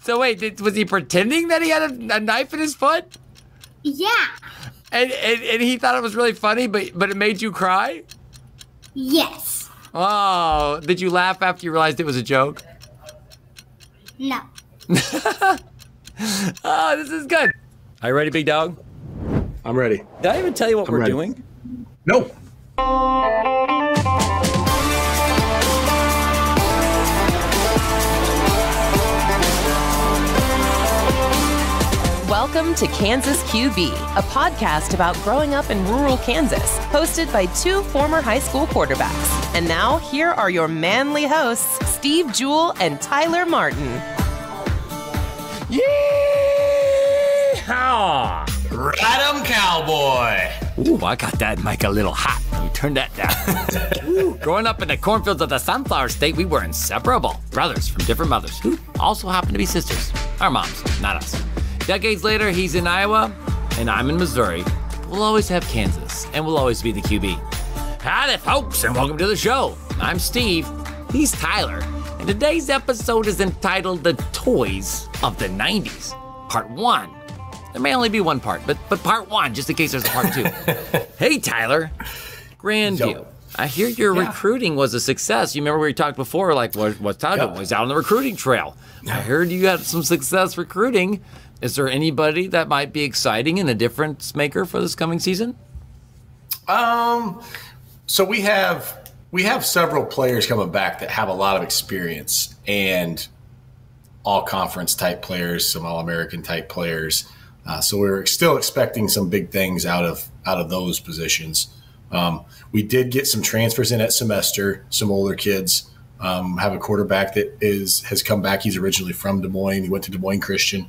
So wait, was he pretending that he had a knife in his foot? Yeah. And he thought it was really funny, but it made you cry? Yes. Oh, did you laugh after you realized it was a joke? No. Oh, this is good. Are you ready, big dog? I'm ready. Did I even tell you what we're ready. doing? No. Welcome to Kansas QB, a podcast about growing up in rural Kansas, hosted by two former high school quarterbacks. And now, here are your manly hosts, Steve Jewell and Tyler Martin. Yeehaw! Ride 'em, cowboy! Ooh, I got that mic a little hot. You turn that down. Ooh, growing up in the cornfields of the Sunflower State, we were inseparable. Brothers from different mothers who also happened to be sisters. Our moms, not us. Decades later, he's in Iowa, and I'm in Missouri. We'll always have Kansas, and we'll always be the QB. Howdy, folks, and welcome to the show. I'm Steve. He's Tyler. And today's episode is entitled The Toys of the 90s, Part 1. There may only be one part, but Part 1, just in case there's a Part 2. Hey, Tyler. Grandview. Yo. I hear your recruiting was a success. You remember we talked before, like, what's Tyler doing? He's out on the recruiting trail. I heard you had some success recruiting. Is there anybody that might be exciting and a difference maker for this coming season? So we have several players coming back that have a lot of experience and all conference type players, some All-American type players. So we're still expecting some big things out of those positions. We did get some transfers in at semester, some older kids. Have a quarterback that has come back. He's originally from Des Moines. He went to Des Moines Christian.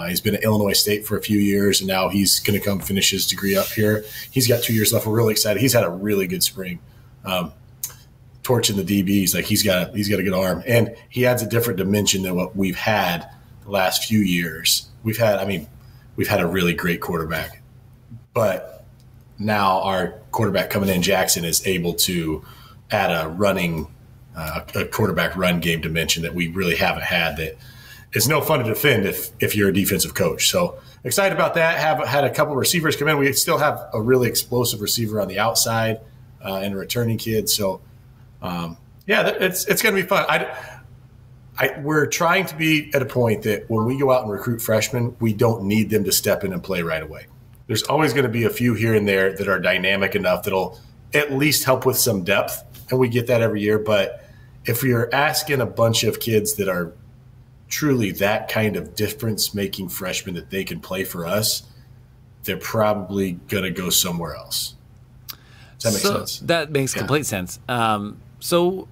He's been at Illinois State for a few years, and now he's going to come finish his degree up here. He's got 2 years left. We're really excited. He's had a really good spring. Torching the DBs, like he's got a good arm, and he adds a different dimension than what we've had the last few years. We've had a really great quarterback, but now our quarterback coming in, Jackson, is able to add a quarterback run game dimension that we really haven't had. That it's no fun to defend if you're a defensive coach. So excited about that. Have had a couple of receivers come in. We still have a really explosive receiver on the outside and a returning kid. So it's going to be fun. We're trying to be at a point that when we go out and recruit freshmen, we don't need them to step in and play right away. There's always going to be a few here and there that are dynamic enough that'll at least help with some depth, and we get that every year. But if you're asking a bunch of kids that are truly that kind of difference-making freshmen that they can play for us, they're probably going to go somewhere else. Does that make sense? That makes complete sense. So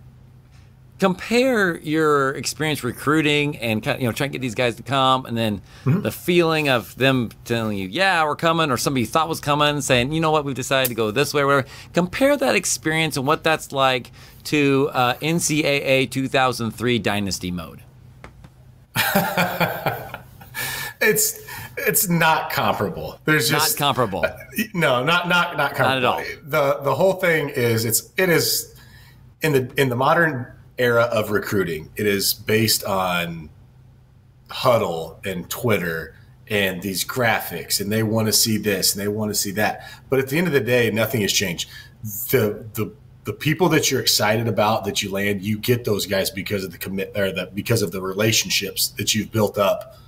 compare your experience recruiting and trying to get these guys to come, and then the feeling of them telling you, yeah, we're coming, or somebody you thought was coming, saying, you know what, we've decided to go this way or whatever. Compare that experience and what that's like to NCAA 2003 dynasty mode. It's not comparable. There's just not comparable. No, not comparable. Not at all. The whole thing is it is in the modern era of recruiting, it is based on huddle and Twitter and these graphics, and they want to see this and they want to see that. But at the end of the day, nothing has changed. The people that you're excited about that you land, you get those guys because of because of the relationships that you've built up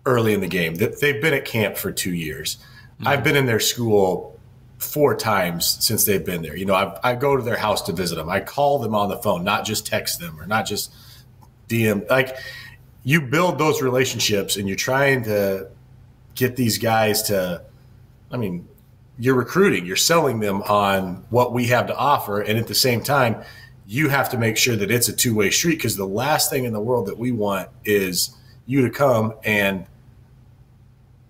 early in the game. They've been at camp for 2 years. I've been in their school 4 times since they've been there. I go to their house to visit them. I call them on the phone, not just text them or not just DM. Like, you build those relationships, and you're trying to get these guys to, you're recruiting, you're selling them on what we have to offer. And at the same time, you have to make sure that it's a two-way street, because the last thing in the world that we want is you to come and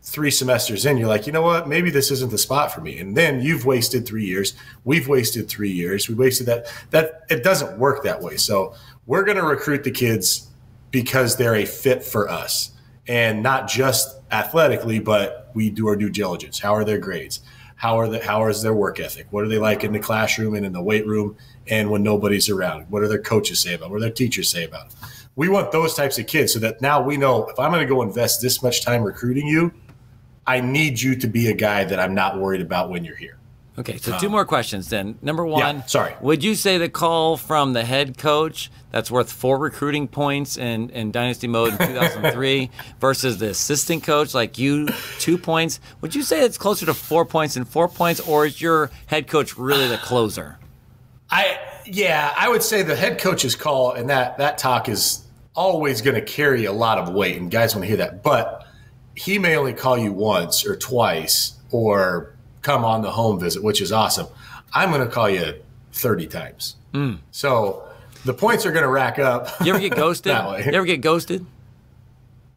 3 semesters in, you're like, you know what, maybe this isn't the spot for me. And then you've wasted 3 years. We've wasted 3 years. We wasted that it doesn't work that way. So we're going to recruit the kids because they're a fit for us, and not just athletically, but we do our due diligence. How are their grades? How is their work ethic? What are they like in the classroom and in the weight room and when nobody's around? What do their coaches say about them? What do their teachers say about them? We want those types of kids so that now we know if I'm going to go invest this much time recruiting you, I need you to be a guy that I'm not worried about when you're here. Okay, so 2 more questions then. Number 1, would you say the call from the head coach that's worth 4 recruiting points in Dynasty mode in 2003 versus the assistant coach like you, 2 points, would you say it's closer to 4 points and 4 points, or is your head coach really the closer? I would say the head coach's call and that talk is always going to carry a lot of weight, and guys want to hear that. But he may only call you once or twice or come on the home visit, which is awesome. I'm going to call you 30 times. So the points are going to rack up. You ever get ghosted? You ever get ghosted?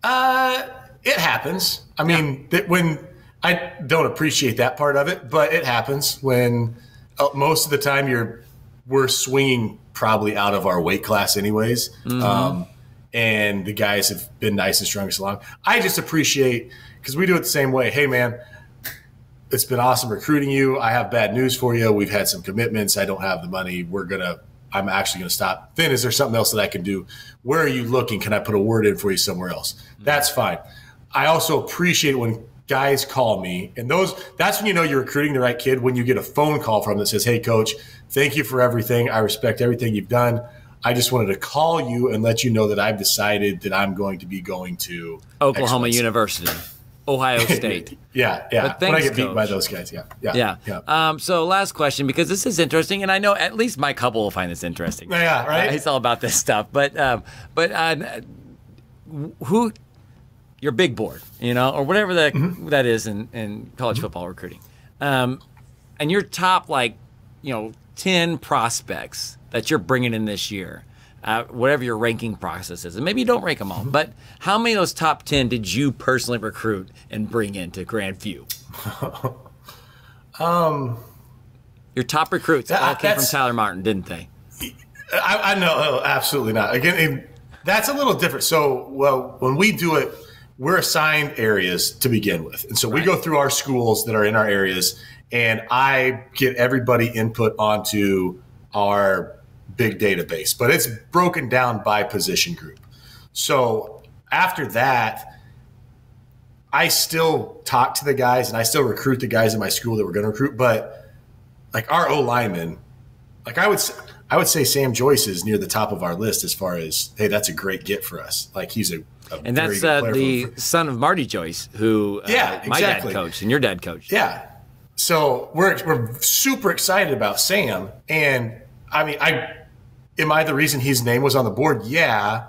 It happens. I mean, when I don't appreciate that part of it, but it happens when most of the time we're swinging probably out of our weight class anyways. And the guys have been nice and strong us along. I just appreciate, because we do it the same way. Hey, man, it's been awesome recruiting you. I have bad news for you. We've had some commitments. I don't have the money. I'm actually going to stop. Then is there something else that I can do? Where are you looking? Can I put a word in for you somewhere else? That's fine. I also appreciate when guys call me, and that's when you know you're recruiting the right kid, when you get a phone call from them that says, hey, coach, thank you for everything. I respect everything you've done. I just wanted to call you and let you know that I've decided that I'm going to be going to Oklahoma University, Ohio State. Yeah. Thanks, when I get beat Coach. by those guys, yeah. So last question, because this is interesting, and I know at least Mike Hubble will find this interesting. Yeah, right. He's all about this stuff, but who your big board, or whatever that is in college football recruiting, and your top 10 prospects that you're bringing in this year, whatever your ranking process is, and maybe you don't rank them all, but how many of those top 10 did you personally recruit and bring into Grandview? Your top recruits all came from Tyler Martin, didn't they? I know, absolutely not. Again, that's a little different. So, when we do it, we're assigned areas to begin with. And so we go through our schools that are in our areas, and I get everybody input onto our big database, but it's broken down by position group. So after that, I still talk to the guys and I still recruit the guys in my school that we're going to recruit. But our O lineman, I would say Sam Joyce is near the top of our list as far as, hey, that's a great get for us. He's a and that's the son of Marty Joyce, who my dad coached and your dad coached. Yeah. So we're super excited about Sam. And I mean, am I the reason his name was on the board? Yeah.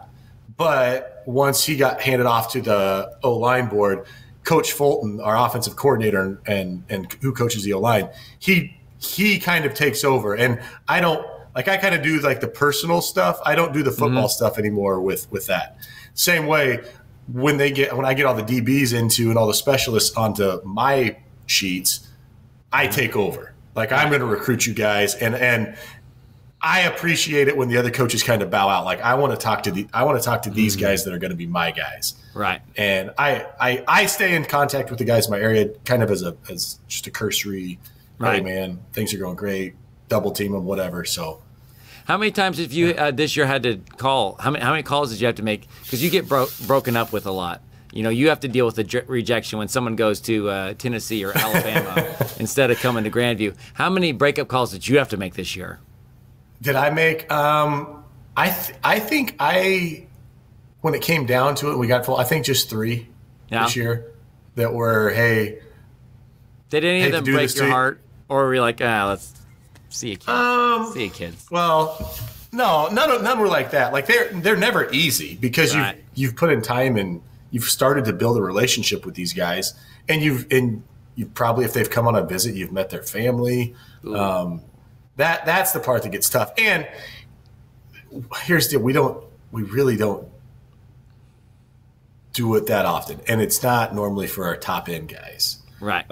But once he got handed off to the O-line board, Coach Fulton, our offensive coordinator and who coaches the O-line, he kind of takes over. And I kind of do the personal stuff. I don't do the football stuff anymore with that. Same way when I get all the DBs into and all the specialists onto my sheets, I take over. I'm going to recruit you guys, and I appreciate it when the other coaches kind of bow out. I want to talk to these guys that are going to be my guys. Right. And I stay in contact with the guys in my area, kind of as just a cursory. Right. Hey man, things are going great. Double team them, whatever. So. How many times have you this year had to call? How many calls did you have to make? Because you get broken up with a lot. You have to deal with the rejection when someone goes to Tennessee or Alabama instead of coming to Grandview. How many breakup calls did you have to make this year? Did I make? I think when it came down to it, we got full. I think just 3 this year that were, hey. Did any of them break your heart, or were you like, let's see you kids? See you kids. Well, no, none were like that. They're never easy because you've put in time and you've started to build a relationship with these guys, and you've probably, if they've come on a visit, you've met their family. That's the part that gets tough. And here's the deal: we really don't do it that often, and it's not normally for our top end guys. Right.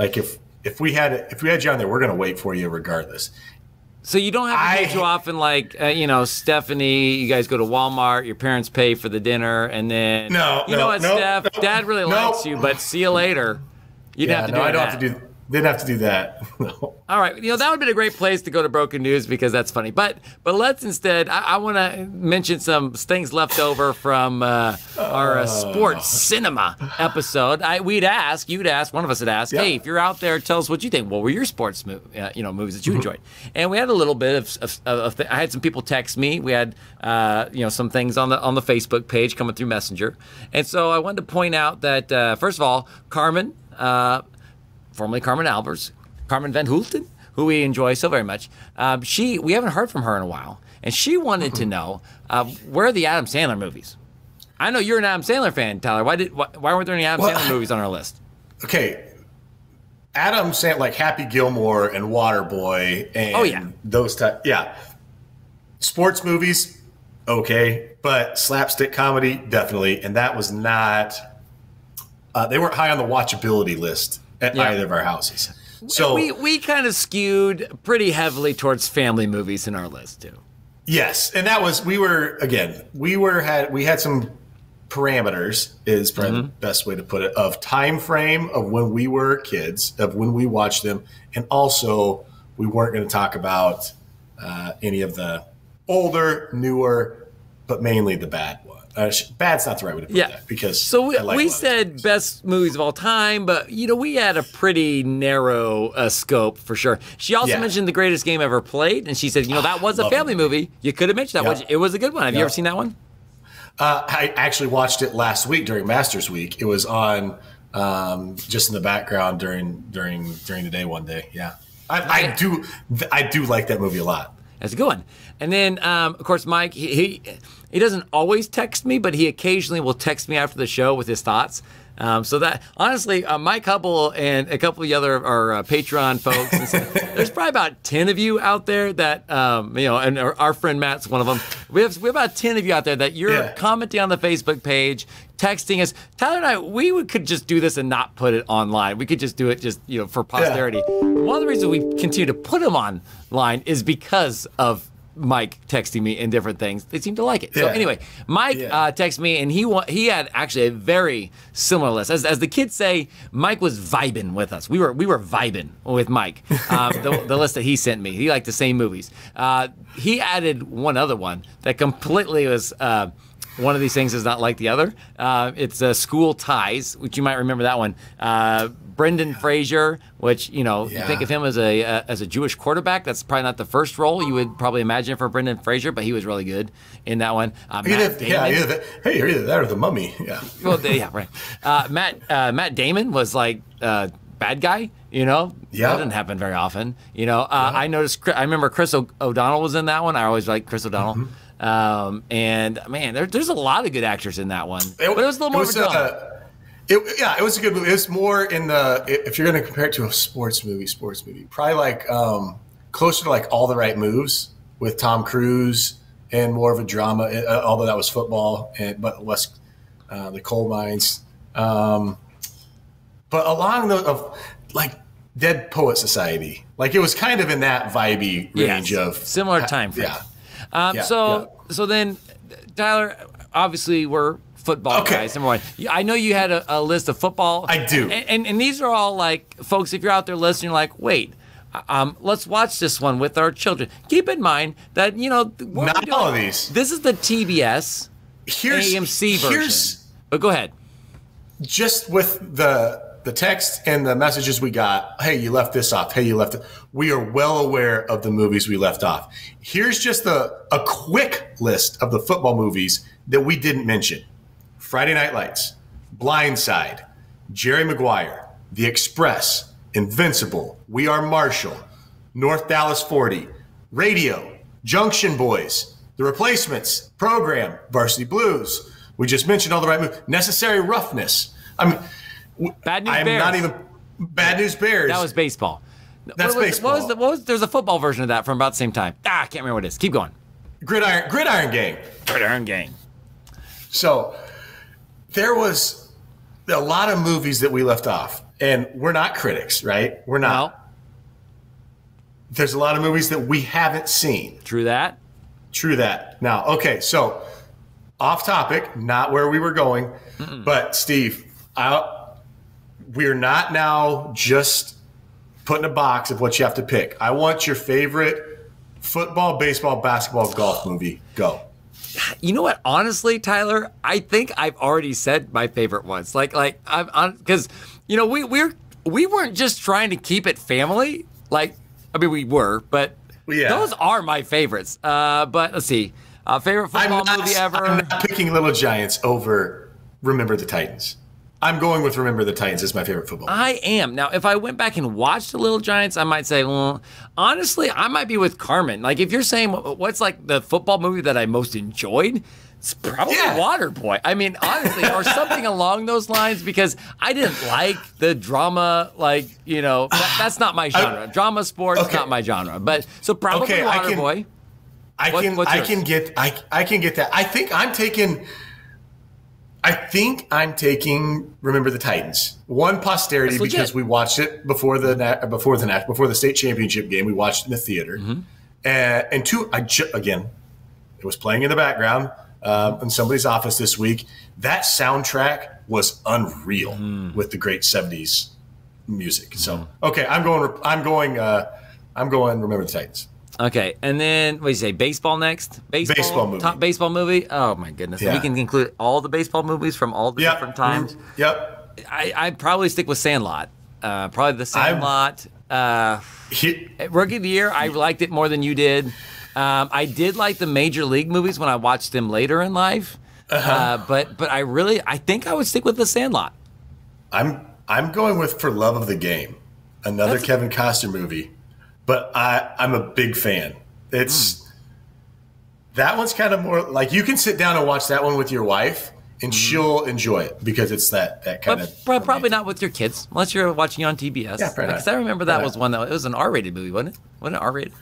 If we had you on there, we're going to wait for you regardless. So you don't have to go too often, Stephanie, you guys go to Walmart, your parents pay for the dinner, and then Steph, Dad really likes you, but see you later. You don't have to do that. Didn't have to do that. No. All right, that would have been a great place to go to Broken News because that's funny. But let's instead, I want to mention some things left over from our sports cinema episode. You'd ask, one of us had asked, hey, if you're out there, tell us what you think. What were your sports movies that you enjoyed? And we had a little bit of I had some people text me. We had some things on the Facebook page coming through Messenger, and so I wanted to point out that first of all, Carmen. Formerly Carmen Albers, Carmen Van Hulten, who we enjoy so very much. We haven't heard from her in a while, and she wanted to know where are the Adam Sandler movies. I know you're an Adam Sandler fan, Tyler. Why weren't there any Adam Sandler movies on our list? Okay, Adam Sandler, like Happy Gilmore and Waterboy, and those type. Yeah, sports movies, okay, but slapstick comedy, definitely, and that was not. They weren't high on the watchability list at either of our houses. So we kind of skewed pretty heavily towards family movies in our list too. Yes, and that was we had some parameters is probably the best way to put it of time frame of when we were kids, of when we watched them, and also we weren't going to talk about any of the older, newer, but mainly the bad one. Bad's not the right way to put that because we said best movies of all time, but we had a pretty narrow scope for sure. She also mentioned The Greatest Game Ever Played, and she said, that was a family movie. You could have mentioned that. It was a good one. Have you ever seen that one? I actually watched it last week during Masters Week. It was on just in the background during the day one day. Yeah, I do like that movie a lot. That's a good one. And then, of course, Mike, he doesn't always text me, but he occasionally will text me after the show with his thoughts. So that, honestly, Mike Hubble and a couple of the other our Patreon folks, there's probably about 10 of you out there that, and our friend Matt's one of them. We have about 10 of you out there that you're commenting on the Facebook page, texting us. Tyler and I, could just do this and not put it online. We could just do it for posterity. One of the reasons we continue to put them online is because of Mike texting me in different things. They seem to like it. So anyway, Mike texted me, and he had actually a very similar list. As the kids say, Mike was vibing with us. We were vibing with Mike. The list that he sent me. He liked the same movies. He added one other one that completely was. One of these things is not like the other. It's School Ties, which you might remember that one. Brendan Fraser, which you think of him as a Jewish quarterback. That's probably not the first role you would probably imagine for Brendan Fraser, but he was really good in that one. You're either that or the Mummy. Yeah. Well, right. Matt Damon was like bad guy. That didn't happen very often. I noticed. I remember Chris O'Donnell was in that one. I always liked Chris O'Donnell. Mm-hmm. And man, there's a lot of good actors in that one. But it was a little more of a drama. It was a good movie. It was more in the, if you're going to compare it to a sports movie, probably like closer to like All the Right Moves with Tom Cruise and more of a drama, although that was football, but less the coal mines. But along like Dead Poet Society, like it was kind of in that vibey range of similar time frame. So then, Tyler, obviously we're football guys, number one. I know you had a list of football. I do. And these are all like, folks, if you're out there listening, like, wait, let's watch this one with our children. Keep in mind that, not all of these. This is the TBS AMC version. But go ahead. Just with the text and the messages we got, hey, you left this off. Hey, you left it. We are well aware of the movies we left off. Here's just a quick list of the football movies that we didn't mention. Friday Night Lights, Blindside, Jerry Maguire, The Express, Invincible, We Are Marshall, North Dallas 40, Radio, Junction Boys, The Replacements, Program, Varsity Blues. We just mentioned All the Right Moves. Necessary Roughness. Bad News Bears. Bad News Bears. That was baseball. That's baseball. What was there's a football version of that from about the same time. I can't remember what it is. Keep going. Gridiron Gang. Gridiron Gang. So there was a lot of movies that we left off, and we're not critics, right? We're not. No. There's a lot of movies that we haven't seen. True that. Now, okay, so off topic, not where we were going, but Steve, we're not now just put in a box of what you have to pick. I want your favorite football, baseball, basketball, golf movie. Go. You know what? Honestly, Tyler, I think I've already said my favorite ones. Like I'm on because we weren't just trying to keep it family. Like, I mean, we were, but those are my favorites. But let's see, favorite football movie ever. I'm not picking Little Giants over Remember the Titans. I'm going with Remember the Titans as my favorite football movie. I am. Now, if I went back and watched The Little Giants, I might say, well, honestly, I might be with Carmen. Like, if you're saying what's like the football movie that I most enjoyed, it's probably Waterboy. I mean, honestly, or something along those lines, because I didn't like the drama, like, you know, that's not my genre. Drama sports, not my genre. But so probably Waterboy. I can get that. I think I'm taking Remember the Titans. One, posterity, because we watched it before the state championship game. We watched it in the theater, and two, again, it was playing in the background in somebody's office this week. That soundtrack was unreal with the great '70s music. So, okay, I'm going. Remember the Titans. Okay, and then what do you say? Baseball next? Baseball movie. Top baseball movie? Oh my goodness! Yeah. We can include all the baseball movies from all the different times. Yep. I'd probably stick with Sandlot. Probably the Sandlot. Rookie of the Year. I liked it more than you did. I did like the Major League movies when I watched them later in life. But I think I would stick with the Sandlot. I'm going with For Love of the Game, another Kevin Costner movie. But I'm a big fan. That one's kind of more like you can sit down and watch that one with your wife, and she'll enjoy it because it's that kind of. But probably not with your kids, unless you're watching on TBS. Yeah, because I remember that was one that it was an R-rated movie, wasn't it? Wasn't it R-rated?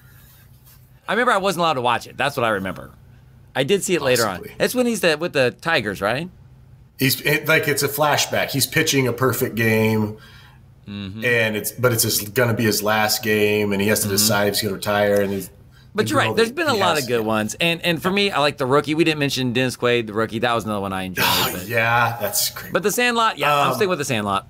I remember I wasn't allowed to watch it. That's what I remember. I did see it later on. It's when he's with the Tigers, right? It's a flashback. He's pitching a perfect game. And it's going to be his last game, and he has to decide if he's going to retire. But you're right. There's been a lot of good ones, and for me, I like The Rookie. We didn't mention Dennis Quaid, The Rookie. That was another one I enjoyed. That's great. But The Sandlot, I'm sticking with The Sandlot.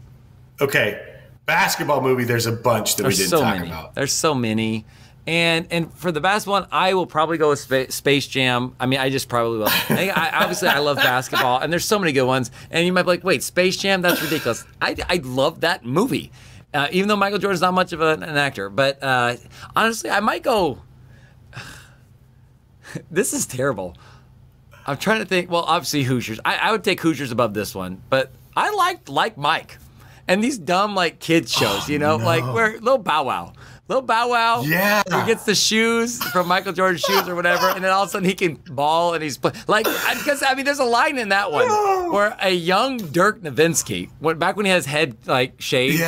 Okay, basketball movie. There's a bunch that we didn't talk about. There's so many. And for the basketball one, I will probably go with Space Jam. I mean, I just probably will. Obviously, I love basketball, and there's so many good ones. And you might be like, wait, Space Jam? That's ridiculous. I love that movie, even though Michael Jordan's not much of an actor. But honestly, I might go. This is terrible. I'm trying to think. Well, obviously, Hoosiers. I would take Hoosiers above this one, but I like Mike. And these dumb, like, kids shows, like where Little Bow Wow. Little Bow Wow, he gets the shoes from Michael Jordan's shoes or whatever, and then all of a sudden he can ball and he's because there's a line in that one where a young Dirk Nowitzki, back when he has head like shaved,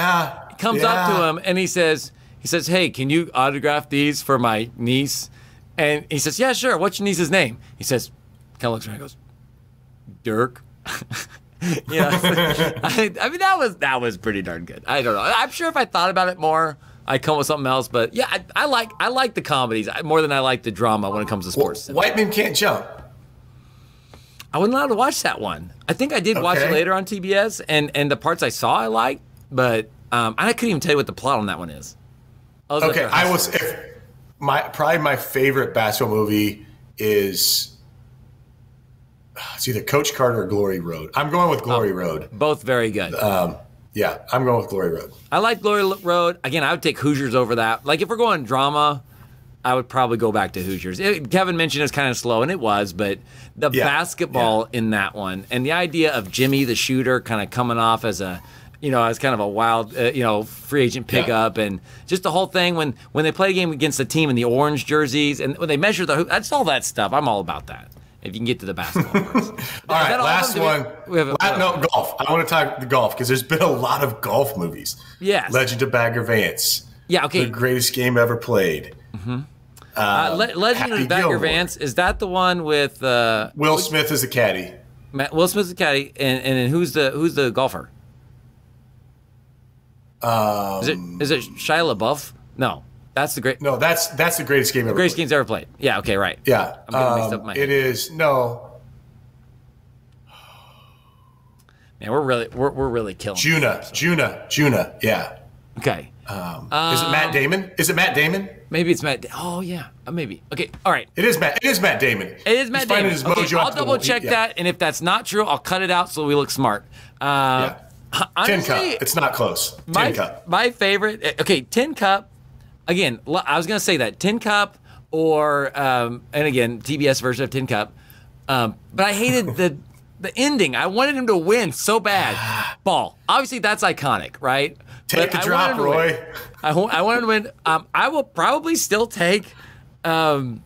comes up to him and he says, "Hey, can you autograph these for my niece?" And he says, "Yeah, sure. What's your niece's name?" He says, kind of looks around and goes, "Dirk." I mean that was pretty darn good. I don't know. I'm sure if I thought about it more, I'd come up with something else, but yeah, I like the comedies more than I like the drama when it comes to sports. White Men Can't Jump. I wasn't allowed to watch that one. I think I did watch it later on TBS, and the parts I saw I liked, but I couldn't even tell you what the plot on that one is. Probably my favorite basketball movie is it's either Coach Carter or Glory Road. I'm going with Glory Road. Both very good. Yeah, I'm going with Glory Road. I like Glory Road. Again, I would take Hoosiers over that. Like, if we're going drama, I would probably go back to Hoosiers. Kevin mentioned it's kind of slow, and it was, but the basketball in that one, and the idea of Jimmy the shooter kind of coming off as a, as kind of a wild, free agent pickup, and just the whole thing when they play a game against the team in the orange jerseys, and when they measure that's all that stuff. I'm all about that. If you can get to the basketball parts. All right, last one. Golf. I want to talk the golf because there's been a lot of golf movies. Yes. Legend of Bagger Vance. Yeah, okay. The greatest game ever played. Legend of Bagger Vance, is that the one with Will Smith is the caddy? Will Smith's the caddy, and who's the golfer? Is it Shia LaBeouf? No. That's the great. No, that's the greatest game ever. Greatest games ever played. Yeah. Okay. Right. Yeah. I'm getting mixed up in my head. It is no. Man, we're really killing. Juna. Yeah. Okay. Is it Matt Damon? Is it Matt Damon? Maybe it's Matt. Oh yeah, maybe. Okay, all right. It is Matt. It is Matt Damon. It is Matt Damon. Okay, I'll double check that, and if that's not true, I'll cut it out so we look smart. Yeah. Tin Cup. It's not close. Tin Cup. My favorite. Okay, Tin Cup. Again, I was gonna say that Tin Cup or and again TBS version of Tin Cup. But I hated the ending. I wanted him to win so bad. Ball. Obviously, that's iconic, right? Take a drop, Roy. I wanted to win. I will probably still take Adam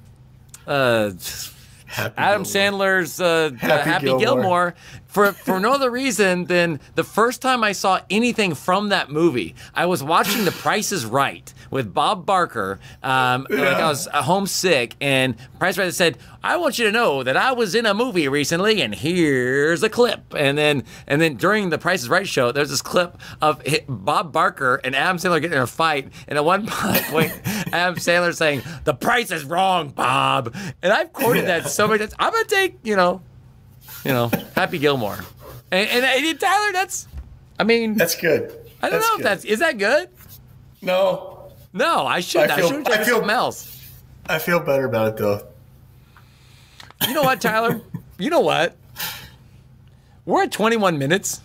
Sandler's Happy Gilmore for no other reason than the first time I saw anything from that movie. I was watching The Price is Right with Bob Barker. Like I was homesick, and Price is Right said, "I want you to know that I was in a movie recently, and here's a clip." And then during the Price is Right show, there's this clip of Bob Barker and Adam Sandler getting in a fight, and at one point, Adam Sandler saying, "The price is wrong, Bob." And I've quoted that so many times. I'm gonna take, Happy Gilmore. And Tyler, that's good. I don't know if is that good? No, I should have something else. I feel better about it though. You know what, Tyler? You know what? We're at 21 minutes.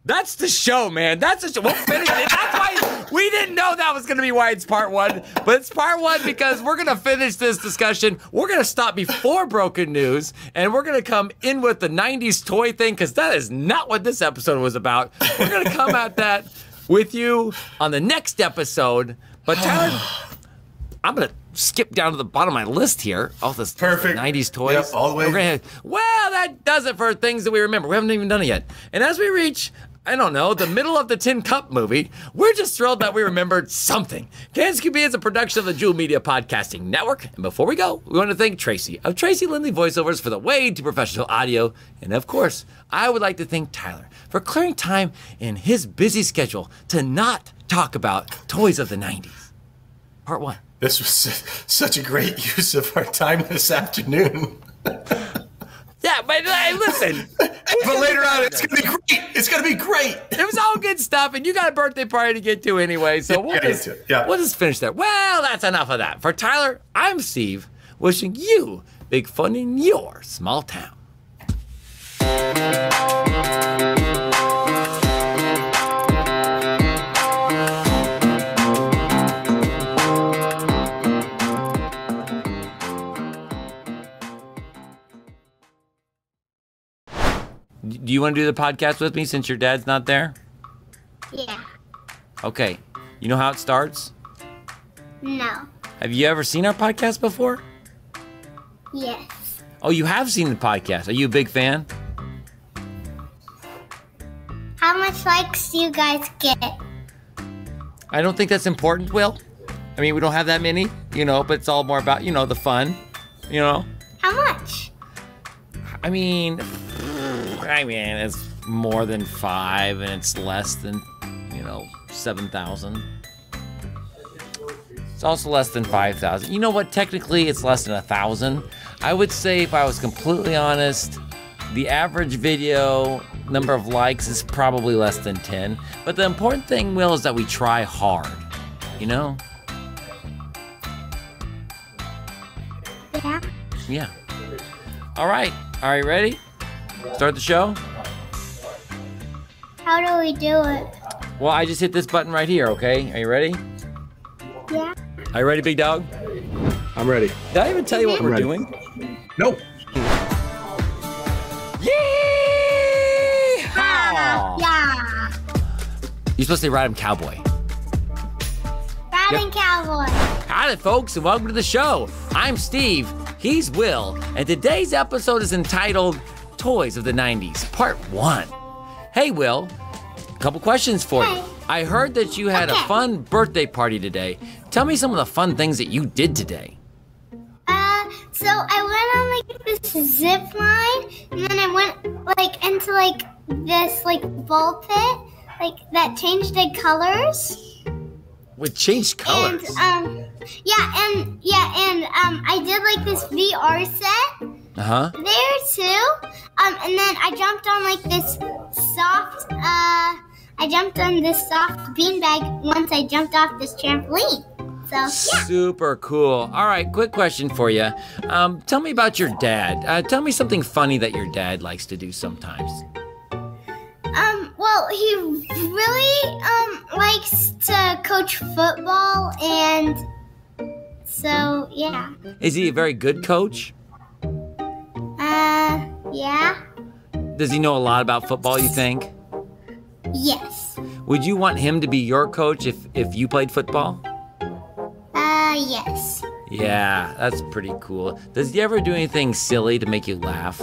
That's the show, man. That's the show. We'll finish it. That's why we didn't know that was going to be why it's part one. But it's part one because we're going to finish this discussion. We're going to stop before broken news, and we're going to come in with the 90s toy thing because that is not what this episode was about. We're going to come at that with you on the next episode. But Tyler, I'm going to skip down to the bottom of my list here. All this perfect 90s toys. Yep, all the way. Well, that does it for things that we remember. We haven't even done it yet. And as we reach, I don't know, the middle of the Tin Cup movie, we're just thrilled that we remembered something. Kansas QB is a production of the Jewel Media Podcasting Network. And before we go, we want to thank Tracy of Tracy Lindley Voiceovers for the way to professional audio. And of course, I would like to thank Tyler for clearing time in his busy schedule to not talk about toys of the 90s. Part one. This was such a great use of our time this afternoon. Yeah, but listen. But later on, it's going to be great. It's going to be great. It was all good stuff, and you got a birthday party to get to anyway, so we'll just finish there. Well, that's enough of that. For Tyler, I'm Steve, wishing you big fun in your small town. Do you want to do the podcast with me since your dad's not there? Yeah. Okay. You know how it starts? No. Have you ever seen our podcast before? Yes. Oh, you have seen the podcast. Are you a big fan? How much likes do you guys get? I don't think that's important, Will. I mean, we don't have that many, but it's all more about, the fun, How much? I mean, it's more than 5 and it's less than, 7,000. It's also less than 5,000. You know what? Technically, it's less than 1,000. I would say, if I was completely honest, the average video number of likes is probably less than 10. But the important thing, Will, is that we try hard, Yeah. Yeah. All right. Are you ready? Start the show? How do we do it? Well, I just hit this button right here, okay? Are you ready? Yeah. Are you ready, big dog? I'm ready. Did I even tell you what we're ready. doing? Nope. Yee-haw! Yeah. You're supposed to say Ride 'em Cowboy. Riding Cowboy. Howdy, folks, and welcome to the show. I'm Steve, he's Will, and today's episode is entitled Toys of the 90s, Part 1. Hey, Will, a couple questions for you. Hey. I heard that you had a fun birthday party today. Tell me some of the fun things that you did today. So I went on this zip line, and then I went into this ball pit, that changed the colors. With changed colors? And I did this VR set. Uh-huh. There too. And then I jumped on this soft I jumped on this soft beanbag once I jumped off this trampoline. So, yeah. Super cool. All right, quick question for you. Tell me about your dad. Tell me something funny that your dad likes to do sometimes. Well, he really likes to coach football, and so yeah. Is he a very good coach? Yeah. Does he know a lot about football, you think? Yes. Would you want him to be your coach if you played football? Yes. Yeah, that's pretty cool. Does he ever do anything silly to make you laugh?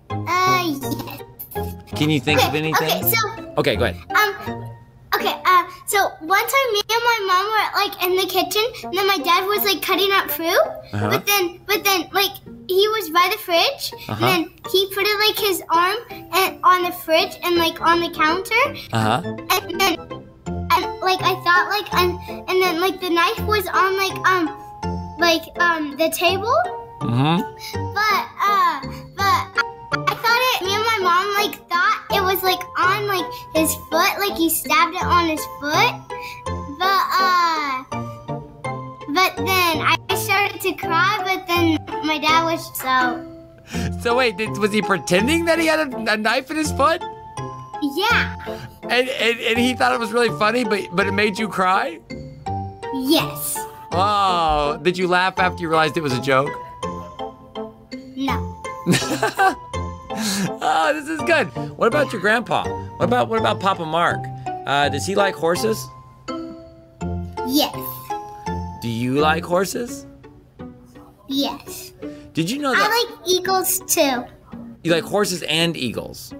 Yes. Can you think of anything? Okay, go ahead. So one time me and my mom were in the kitchen, and then my dad was cutting up fruit, but then he was by the fridge, and then he put his arm on the fridge and on the counter, and then I thought and then the knife was on the table, but I thought me and my mom thought it was on his foot, he stabbed it on his foot, but then I started to cry, but then my dad was So wait, was he pretending that he had a knife in his foot? Yeah. And he thought it was really funny, but it made you cry? Yes. Oh, did you laugh after you realized it was a joke? No. Oh, this is good. What about your grandpa? What about Papa Mark? Does he like horses? Yes. Do you like horses? Yes. Did you know that? I like eagles too. You like horses and eagles?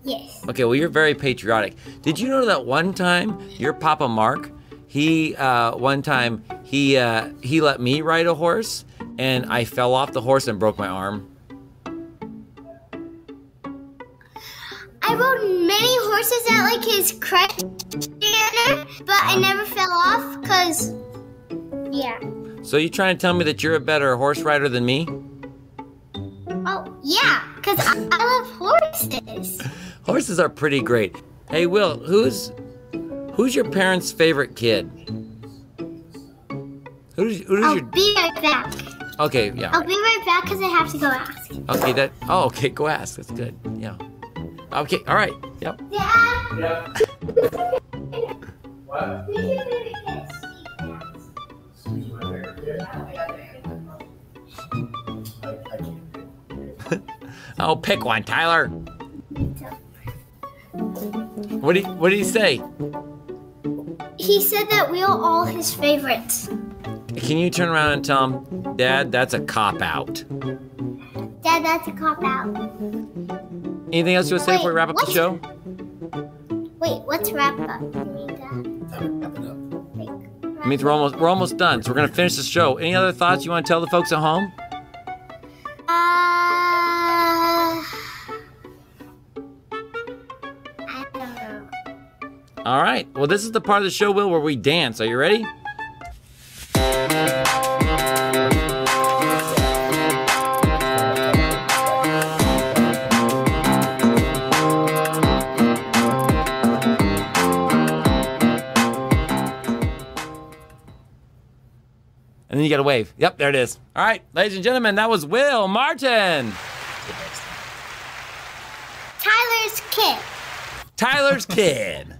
Yes. Okay, well, you're very patriotic. Did you know that one time your Papa Mark, he let me ride a horse, and I fell off the horse and broke my arm? I rode many horses at his credit dinner, but I never fell off because, yeah. So you trying to tell me that you're a better horse rider than me? Oh, yeah, because I love horses. Horses are pretty great. Hey, Will, who's your parents' favorite kid? Who's I'll be right back. Okay, yeah. I'll be right back because I have to go ask. Okay, okay, go ask. That's good. Yeah. Okay, all right. Yep. Dad? Yeah. What? Who's your favorite kid? Who's my favorite kid? I can't. Oh, pick one, Tyler. What did he say? He said that we are all his favorites. Can you turn around and tell him, Dad, that's a cop-out? Dad, that's a cop-out. Anything else you want to say before we wrap up the show? Wait, what's wrap up? You mean that? Wrap it up. It means we're almost done, so we're gonna finish the show. Any other thoughts you want to tell the folks at home? I don't know. All right. Well, this is the part of the show, Will, where we dance. Are you ready? And then you got to wave. Yep, there it is. All right, ladies and gentlemen, that was Will Martin. Tyler's kid. Tyler's kid.